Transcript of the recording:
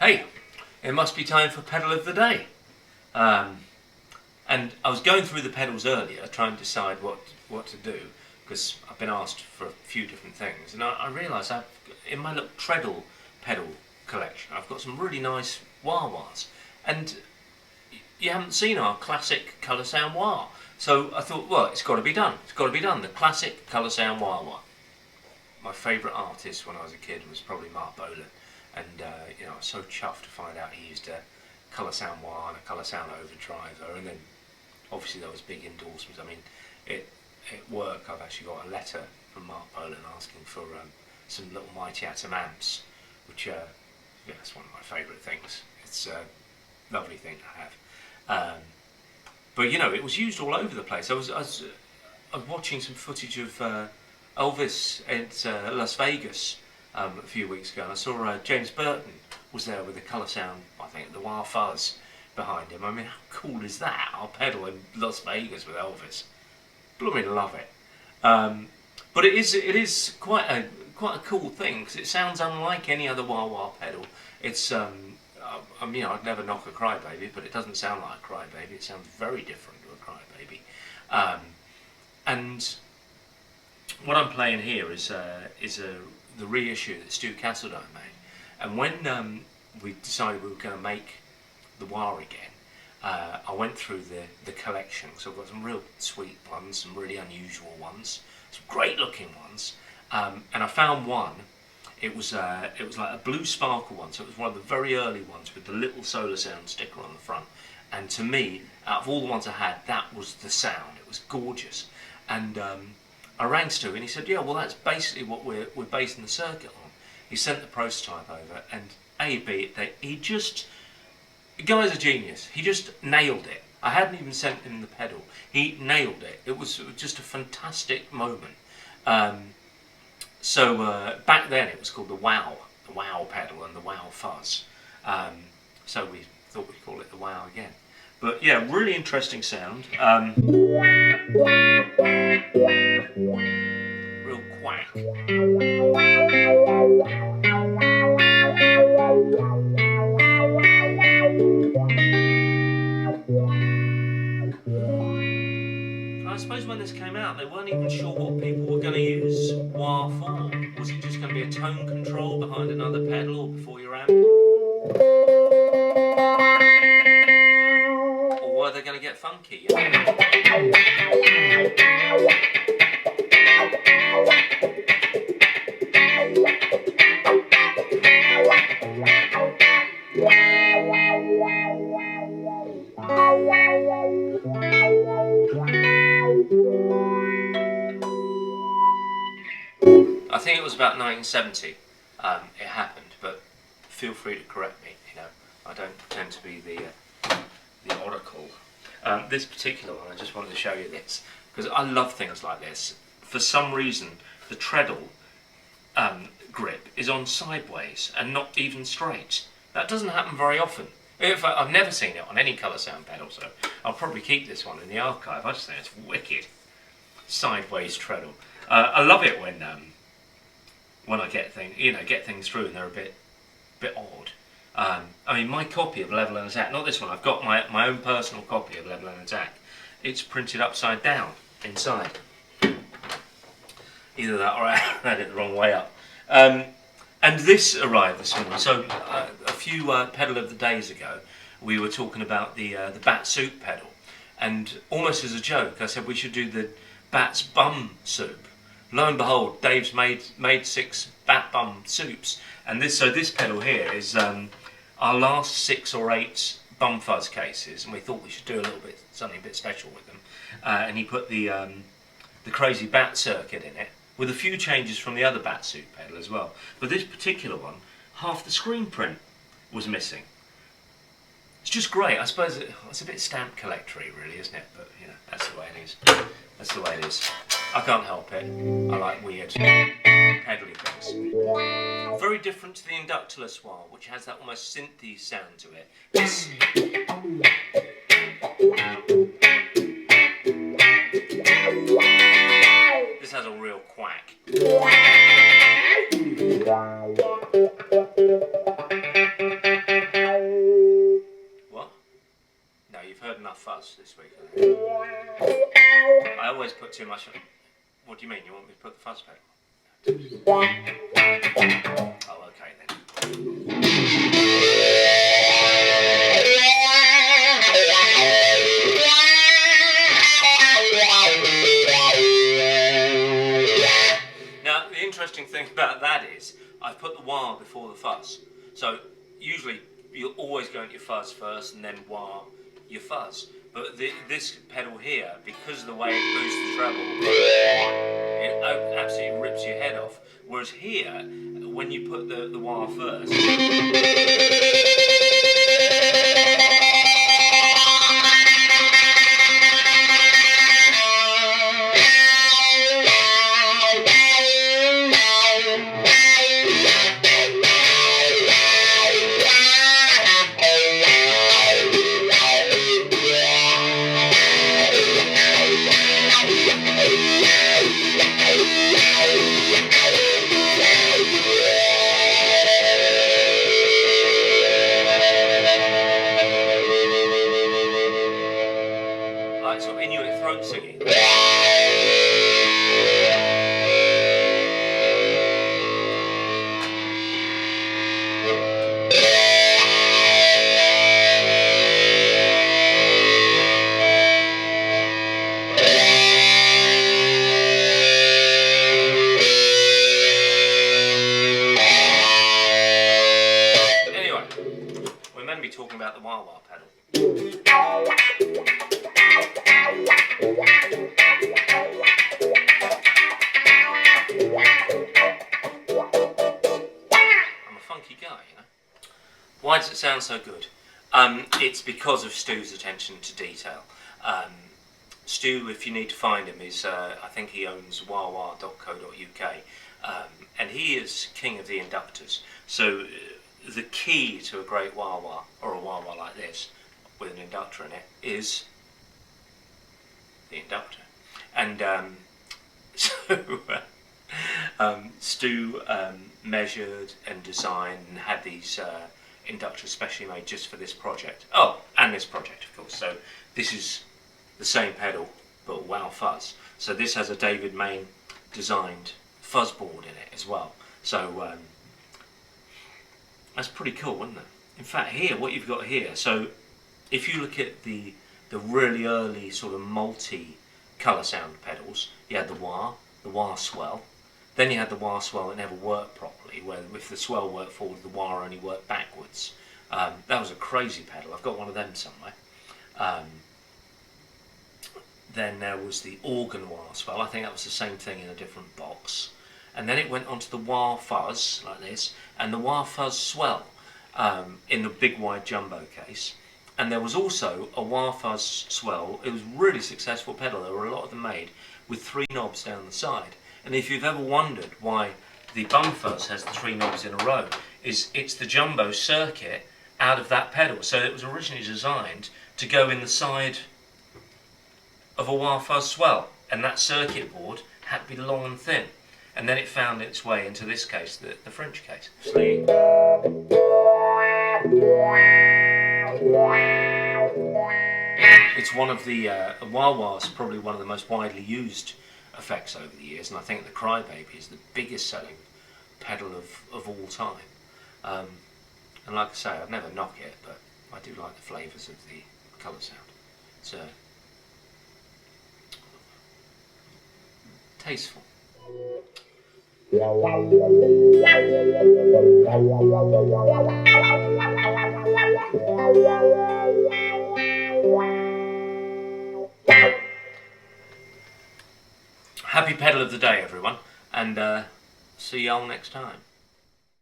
Hey, it must be time for pedal of the day. And I was going through the pedals earlier, trying to decide what to do, because I've been asked for a few different things, and I realised in my little treadle pedal collection, I've got some really nice wah-wahs, and you haven't seen our classic Colorsound Wah. So I thought, well, it's got to be done. It's got to be done. The classic Colorsound Wah. My favourite artist when I was a kid was probably Mark Bolan, and I was so chuffed to find out he used a Colorsound Wah and a Colorsound Overdriver, and then obviously there was big endorsements. I mean, at work I've actually got a letter from Mark Bolan asking for some little Mighty Atom amps, which it's one of my favourite things. It's a lovely thing to have. But it was used all over the place. I was watching some footage of Elvis at Las Vegas a few weeks ago, and I saw James Burton was there with the Colorsound, I think, the Wah Fuzz behind him. I mean, how cool is that? I'll pedal in Las Vegas with Elvis. Blooming love it. But it is quite a cool thing, because it sounds unlike any other wah-wah pedal. It's I'd never knock a Crybaby, but it doesn't sound like a Crybaby. It sounds very different to a Crybaby. And what I'm playing here is the reissue that Stu Castledine made. And when we decided we were going to make the Wah again, I went through the collection. So I've got some real sweet ones, some really unusual ones, some great looking ones, and I found one. It was like a blue sparkle one, so it was one of the very early ones with the little SolaSound sticker on the front. And to me, out of all the ones I had, that was the sound. It was gorgeous. And I rang Stu and he said, yeah, well, that's basically what we're basing the circuit on. He sent the prototype over, and the guy's a genius. He just nailed it. I hadn't even sent him the pedal. He nailed it. It was just a fantastic moment. So back then it was called the Wow pedal and the Wow Fuzz. So we thought we'd call it the Wow again. But yeah, really interesting sound. Real quack. I suppose when this came out, they weren't even sure what people were going to use Wah for. Was it just going to be a tone control behind another pedal or before your amp? Or were they going to get funky? I think it was about 1970 it happened, but feel free to correct me. I don't pretend to be the oracle. This particular one, I just wanted to show you this, because I love things like this. For some reason, the treadle grip is on sideways and not even straight. That doesn't happen very often. In fact, I've never seen it on any Colorsound pedal, so I'll probably keep this one in the archive. I just think it's wicked. Sideways treadle. I love it when I get things through and they're a bit odd. I mean, my copy of Level and Attack, not this one, I've got my own personal copy of Level and Attack. It's printed upside down inside. Either that or I had it the wrong way up. And this arrived this morning. So a few pedal of the days ago, we were talking about the bat soup pedal, and almost as a joke, I said we should do the bat's bum soup. Lo and behold, Dave's made 6 bat bum soups, and this pedal here is our last 6 or 8 bum fuzz cases, and we thought we should do something a bit special with them. And he put the crazy bat circuit in it, with a few changes from the other bat soup pedal as well. But this particular one, half the screen print was missing. It's just great. I suppose it's a bit stamp collectory, really, isn't it? But that's the way it is. That's the way it is. I can't help it. I like weird pedally things. Very different to the Inductorless Wah, which has that almost synthy sound to it. This has a real quack. fuzz this week, I think. I always put too much. What do you mean? You want me to put the fuzz pedal? Oh, okay then. Now, the interesting thing about that is I've put the wah before the fuzz. So usually you'll always go into your fuzz first and then wah your fuzz. But this pedal here, because of the way it boosts the treble, it absolutely rips your head off. Whereas here, when you put the wah first, like sort of Inuit throat singing. Anyway, we're meant to be talking about the wah wah pedal. I'm a funky guy, you know. Why does it sound so good? It's because of Stu's attention to detail. Stu, if you need to find him, is I think he owns wah.co.uk, and he is king of the inductors. So the key to a great wah wah, or a wah wah like this, with an inductor in it, is the inductor. And Stu measured and designed and had these inductors specially made just for this project. Oh, and this project, of course. So this is the same pedal, but wow fuzz. So this has a David Main designed fuzz board in it as well. So that's pretty cool, isn't it? In fact, here, what you've got here, so if you look at the really early sort of multi-Colorsound pedals, you had the wah swell, then you had the wah swell that never worked properly, where if the swell worked forward, the wah only worked backwards. That was a crazy pedal. I've got one of them somewhere. Then there was the organ wah swell. I think that was the same thing in a different box. And then it went onto the wah fuzz, like this, and the wah fuzz swell in the big wide jumbo case. And there was also a wah fuzz swell. It was a really successful pedal. There were a lot of them made with 3 knobs down the side. And if you've ever wondered why the bum fuzz has the 3 knobs in a row, it's the jumbo circuit out of that pedal. So it was originally designed to go in the side of a wah fuzz swell, and that circuit board had to be long and thin. And then it found its way into this case, the French case. It's one of the wah wah's probably one of the most widely used effects over the years, and I think the Crybaby is the biggest selling pedal of all time. And like I say, I'd never knock it, but I do like the flavours of the Colorsound. It's tasteful. Happy pedal of the day, everyone, and see y'all next time.